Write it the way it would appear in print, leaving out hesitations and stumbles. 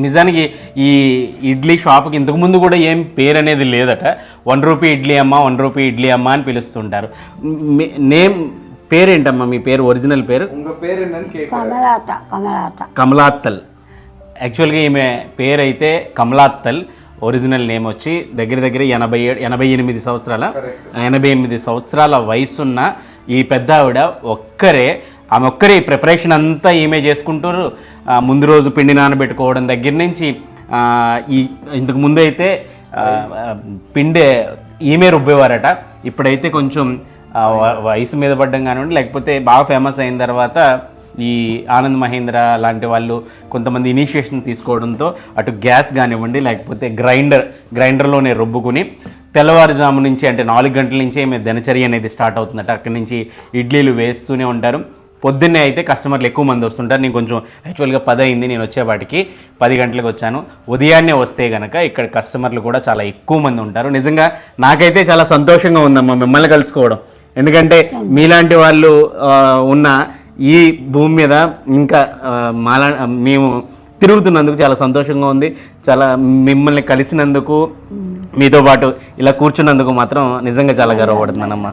నిజానికి ఈ ఇడ్లీ షాప్కి ఇంతకుముందు కూడా ఏం పేరు అనేది లేదట. 1 రూపీ ఇడ్లీ అమ్మ, 1 రూపీ ఇడ్లీ అమ్మ అని పిలుస్తుంటారు. నేమ్ పేరేంటమ్మా మీ పేరు, ఒరిజినల్ పేరు? కమలాత్తల్. యాక్చువల్గా ఈమె పేరు అయితే కమలాత్తల్, ఒరిజినల్ నేమ్ వచ్చి దగ్గర 88 సంవత్సరాల వయసున్న ఈ పెద్ద ఆవిడ ఆమె ఒక్కరే ప్రిపరేషన్ అంతా ఈమె చేసుకుంటారు. ముందు రోజు పిండి నానబెట్టుకోవడం దగ్గర నుంచి ఇంతకు ముందు అయితే పిండి ఈమె రుబ్బేవారట. ఇప్పుడైతే కొంచెం వయసు మీద పడ్డం కానివ్వండి, లేకపోతే బాగా ఫేమస్ అయిన తర్వాత ఈ ఆనంద్ మహీంద్రా లాంటి వాళ్ళు కొంతమంది ఇనిషియేషన్ తీసుకోవడంతో అటు గ్యాస్ కానివ్వండి, లేకపోతే గ్రైండర్లోనే రుబ్బుకుని తెల్లవారుజాము నుంచి అంటే 4 గంటల నుంచే ఈమె దినచర్య అనేది స్టార్ట్ అవుతుందట. అక్కడి నుంచి ఇడ్లీలు వేస్తూనే ఉంటారు. పొద్దున్నే అయితే కస్టమర్లు ఎక్కువ మంది వస్తుంటారు. నేను కొంచెం యాక్చువల్గా 10 అయింది, నేను వచ్చేవాటికి 10 గంటలకు వచ్చాను. ఉదయాన్నే వస్తే కనుక ఇక్కడ కస్టమర్లు కూడా చాలా ఎక్కువ మంది ఉంటారు. నిజంగా నాకైతే చాలా సంతోషంగా ఉందమ్మా మిమ్మల్ని కలుసుకోవడం. ఎందుకంటే మీలాంటి వాళ్ళు ఉన్న ఈ భూమి మీద ఇంకా మేము తిరుగుతున్నందుకు చాలా సంతోషంగా ఉంది. చాలా మిమ్మల్ని కలిసినందుకు, మీతో పాటు ఇలా కూర్చున్నందుకు మాత్రం నిజంగా చాలా గర్వపడుతున్నానమ్మా.